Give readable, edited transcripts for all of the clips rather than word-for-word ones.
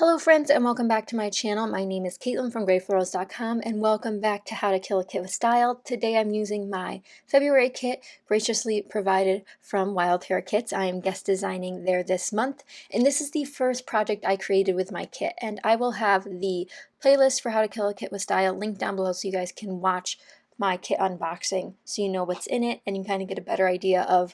Hello friends and welcome back to my channel. My name is Caitlin from Florals.com and welcome back to How to Kill a Kit with Style. Today I'm using my February kit graciously provided from Wild Hare Kits. I am guest designing there this month and this is the first project I created with my kit, and I will have the playlist for How to Kill a Kit with Style linked down below so you guys can watch my kit unboxing so you know what's in it and you kind of get a better idea of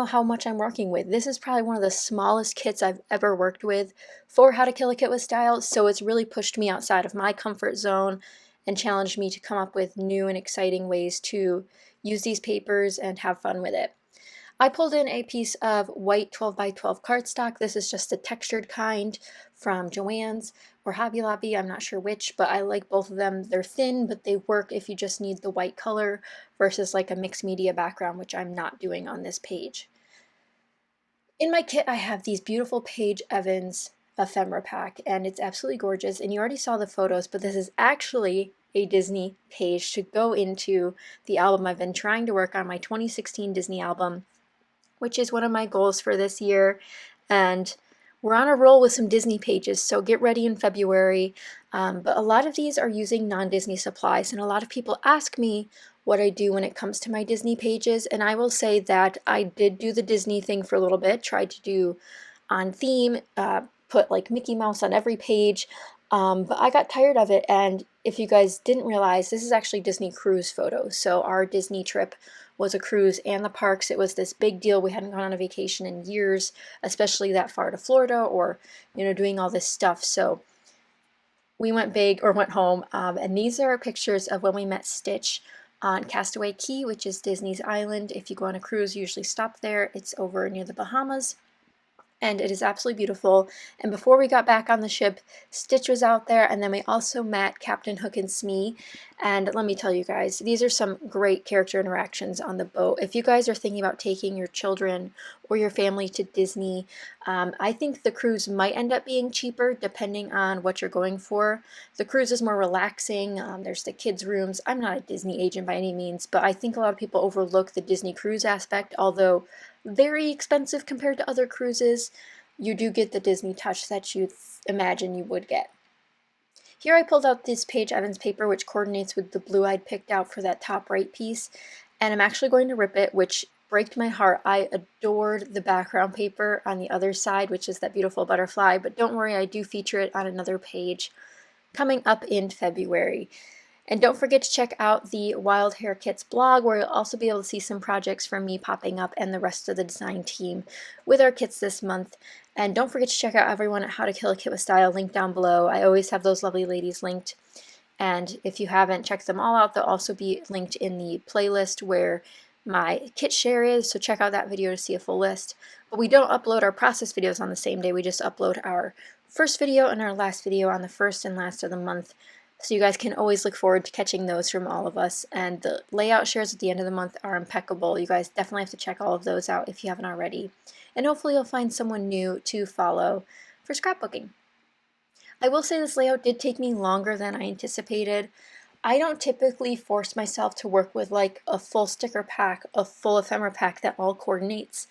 how much I'm working with. This is probably one of the smallest kits I've ever worked with for How to Kill a Kit with Style, so it's really pushed me outside of my comfort zone and challenged me to come up with new and exciting ways to use these papers and have fun with it. I pulled in a piece of white 12 by 12 cardstock. This is just the textured kind from Joann's or Hobby Lobby, I'm not sure which, but I like both of them. They're thin, but they work if you just need the white color versus like a mixed media background, which I'm not doing on this page. In my kit, I have these beautiful Paige Evans ephemera pack, and it's absolutely gorgeous, and you already saw the photos, but this is actually a Disney page to go into the album. I've been trying to work on my 2016 Disney album, which is one of my goals for this year, and we're on a roll with some Disney pages, so get ready in February. But a lot of these are using non-Disney supplies, and a lot of people ask me what I do when it comes to my Disney pages, and I will say that I did do the Disney thing for a little bit, tried to do on theme, put like Mickey Mouse on every page, but I got tired of it. And if you guys didn't realize, this is actually Disney cruise photos. So our Disney trip was a cruise and the parks. It was this big deal. We hadn't gone on a vacation in years, especially that far to Florida or, doing all this stuff. So we went big, or went home, and these are pictures of when we met Stitch on Castaway Cay, which is Disney's island. If you go on a cruise, you usually stop there. It's over near the Bahamas, and it is absolutely beautiful. And before we got back on the ship, Stitch was out there, and then we also met Captain Hook and Smee. And let me tell you guys, these are some great character interactions on the boat. If you guys are thinking about taking your children or your family to Disney, I think the cruise might end up being cheaper depending on what you're going for. The cruise is more relaxing. There's the kids' rooms. I'm not a Disney agent by any means, but I think a lot of people overlook the Disney cruise aspect, although very expensive compared to other cruises. You do get the Disney touch that you imagine you would get. Here I pulled out this Paige Evans paper, which coordinates with the blue I'd picked out for that top right piece, and I'm actually going to rip it, which breaks my heart. I adored the background paper on the other side, which is that beautiful butterfly, but don't worry, I do feature it on another page coming up in February. And don't forget to check out the Wild Hare Kits blog, where you'll also be able to see some projects from me popping up and the rest of the design team with our kits this month. And don't forget to check out everyone at How to Kill a Kit with Style, linked down below. I always have those lovely ladies linked. And if you haven't checked them all out, they'll also be linked in the playlist where my kit share is, so check out that video to see a full list. But we don't upload our process videos on the same day, we just upload our first video and our last video on the first and last of the month. So you guys can always look forward to catching those from all of us. And the layout shares at the end of the month are impeccable. You guys definitely have to check all of those out if you haven't already. And hopefully you'll find someone new to follow for scrapbooking. I will say this layout did take me longer than I anticipated. I don't typically force myself to work with like a full sticker pack, a full ephemera pack that all coordinates,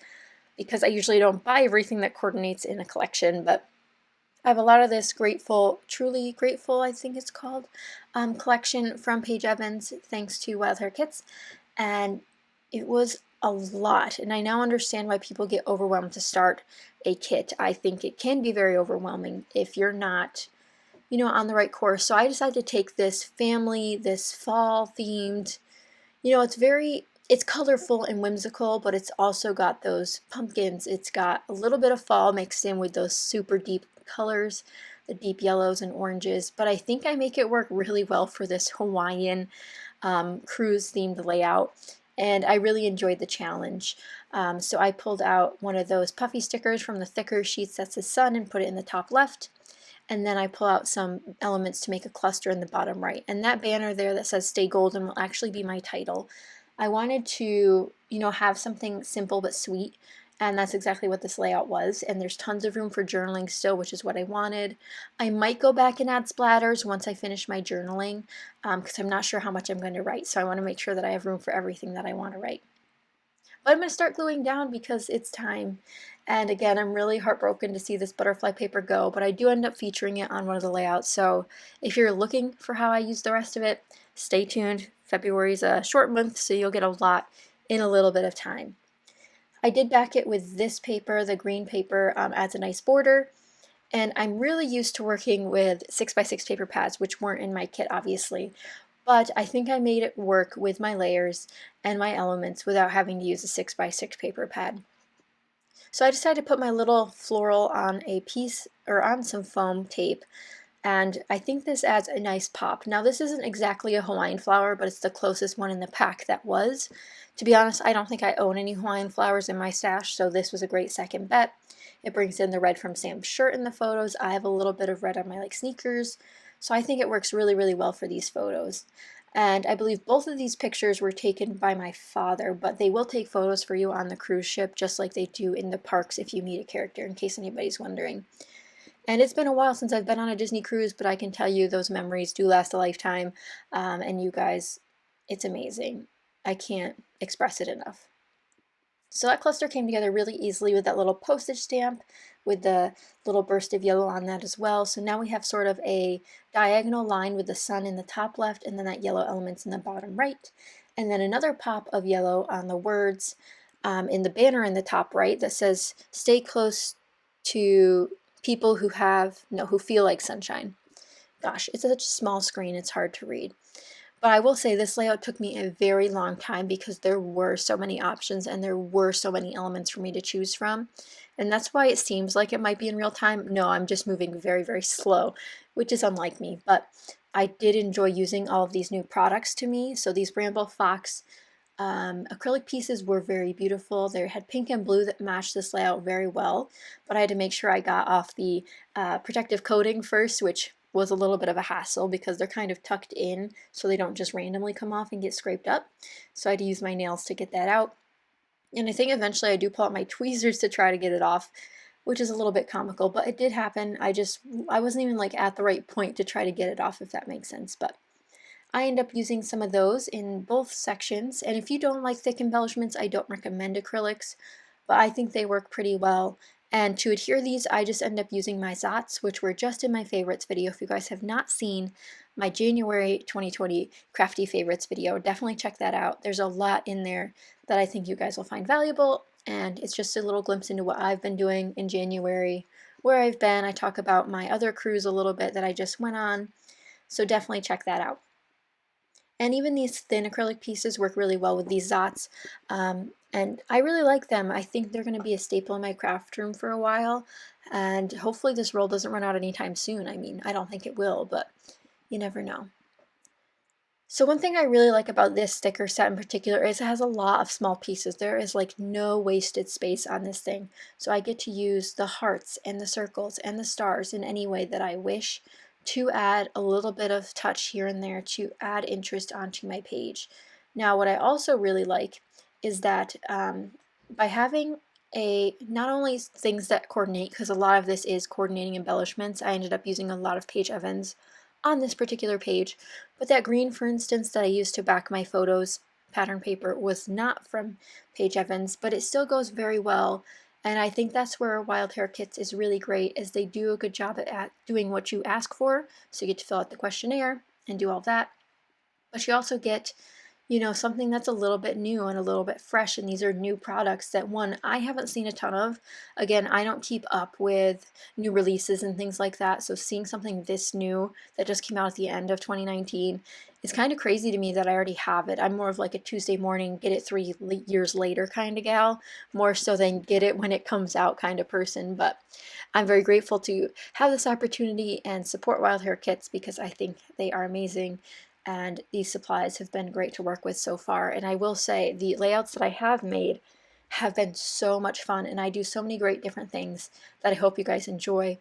because I usually don't buy everything that coordinates in a collection, but I have a lot of this Grateful, Truly Grateful, I think it's called, collection from Paige Evans, thanks to Wild Hare Kits, and it was a lot, and I now understand why people get overwhelmed to start a kit. I think it can be very overwhelming if you're not, on the right course. So I decided to take this family, this fall themed, it's colorful and whimsical, but it's also got those pumpkins. It's got a little bit of fall mixed in with those super deep colors, the deep yellows and oranges, but I think I make it work really well for this Hawaiian cruise themed layout, and I really enjoyed the challenge. So I pulled out one of those puffy stickers from the thicker sheets that's the sun and put it in the top left, and then I pull out some elements to make a cluster in the bottom right, and that banner there that says Stay Golden will actually be my title. I wanted to, have something simple but sweet, and that's exactly what this layout was, and there's tons of room for journaling still, which is what I wanted. I might go back and add splatters once I finish my journaling, because I'm not sure how much I'm going to write, so I want to make sure that I have room for everything that I want to write. But I'm going to start gluing down because it's time, And again, I'm really heartbroken to see this butterfly paper go, but I do end up featuring it on one of the layouts. So if you're looking for how I use the rest of it, stay tuned. February's a short month, so you'll get a lot in a little bit of time. I did back it with this paper, the green paper, adds a nice border. And I'm really used to working with 6x6 paper pads, which weren't in my kit, obviously. But I think I made it work with my layers and my elements without having to use a 6x6 paper pad. So I decided to put my little floral on a piece, or on some foam tape, and I think this adds a nice pop. Now this isn't exactly a Hawaiian flower, but it's the closest one in the pack that was. To be honest, I don't think I own any Hawaiian flowers in my stash, so this was a great second bet. It brings in the red from Sam's shirt in the photos. I have a little bit of red on my sneakers, so I think it works really, really well for these photos. And I believe both of these pictures were taken by my father, but they will take photos for you on the cruise ship, just like they do in the parks if you meet a character, in case anybody's wondering. And it's been a while since I've been on a Disney cruise, but I can tell you those memories do last a lifetime. And you guys, it's amazing. I can't express it enough. So that cluster came together really easily with that little postage stamp with the little burst of yellow on that as well. So now we have sort of a diagonal line with the sun in the top left and then that yellow elements in the bottom right. And then another pop of yellow on the words in the banner in the top right that says, "Stay close to people who feel like sunshine." Gosh, it's such a small screen, it's hard to read. But I will say this layout took me a very long time because there were so many options and there were so many elements for me to choose from. And that's why it seems like it might be in real time. No, I'm just moving very, very slow, which is unlike me. But I did enjoy using all of these new products to me. So these Rainbow Fox acrylic pieces were very beautiful. They had pink and blue that matched this layout very well. But I had to make sure I got off the protective coating first, which was a little bit of a hassle because they're kind of tucked in so they don't just randomly come off and get scraped up. So I had to use my nails to get that out. And I think eventually I do pull out my tweezers to try to get it off, which is a little bit comical, but it did happen. I wasn't even like at the right point to try to get it off, if that makes sense. But I end up using some of those in both sections. And if you don't like thick embellishments, I don't recommend acrylics, but I think they work pretty well. And to adhere these, I just end up using my Zots, which were just in my favorites video. If you guys have not seen my January 2020 crafty favorites video, definitely check that out. There's a lot in there that I think you guys will find valuable, and it's just a little glimpse into what I've been doing in January, where I've been. I talk about my other cruise a little bit that I just went on, so definitely check that out. And even these thin acrylic pieces work really well with these Zots. And I really like them. I think they're going to be a staple in my craft room for a while. And hopefully this roll doesn't run out anytime soon. I mean, I don't think it will, but you never know. So one thing I really like about this sticker set in particular is it has a lot of small pieces. There is like no wasted space on this thing. So I get to use the hearts and the circles and the stars in any way that I wish, to add a little bit of touch here and there to add interest onto my page. Now what I also really like is that by having not only things that coordinate, because a lot of this is coordinating embellishments, I ended up using a lot of Paige Evans on this particular page, but that green, for instance, that I used to back my photos pattern paper was not from Paige Evans, but it still goes very well. And I think that's where Wild Hare Kits is really great, is they do a good job at doing what you ask for. So you get to fill out the questionnaire and do all that. But you also get, you know, something that's a little bit new and a little bit fresh. And these are new products that, one, I haven't seen a ton of. Again, I don't keep up with new releases and things like that. So seeing something this new that just came out at the end of 2019 is kind of crazy to me that I already have it. I'm more of like a Tuesday morning, get it 3 years later kind of gal, more so than get it when it comes out kind of person. But I'm very grateful to have this opportunity and support Wild Hare Kits because I think they are amazing. And these supplies have been great to work with so far. And I will say the layouts that I have made have been so much fun, and I do so many great different things that I hope you guys enjoy,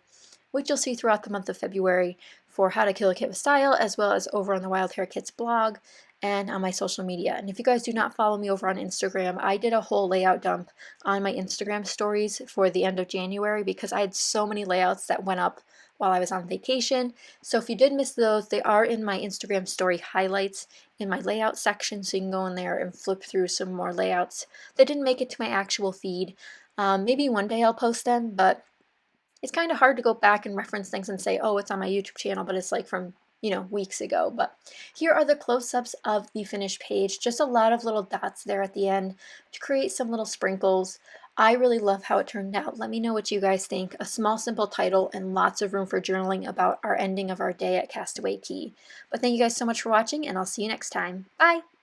which you'll see throughout the month of February for How to Kill a Kit with Style, as well as over on the Wild Hare Kits blog and on my social media. And if you guys do not follow me over on Instagram, I did a whole layout dump on my Instagram stories for the end of January because I had so many layouts that went up while I was on vacation. So if you did miss those, they are in my Instagram story highlights in my layout section, so you can go in there and flip through some more layouts that didn't make it to my actual feed. Maybe one day I'll post them, but it's kind of hard to go back and reference things and say, oh, it's on my YouTube channel, but it's like from, weeks ago. But here are the close-ups of the finished page. Just a lot of little dots there at the end to create some little sprinkles. I really love how it turned out. Let me know what you guys think. A small, simple title and lots of room for journaling about our ending of our day at Castaway Cay. But thank you guys so much for watching, and I'll see you next time. Bye!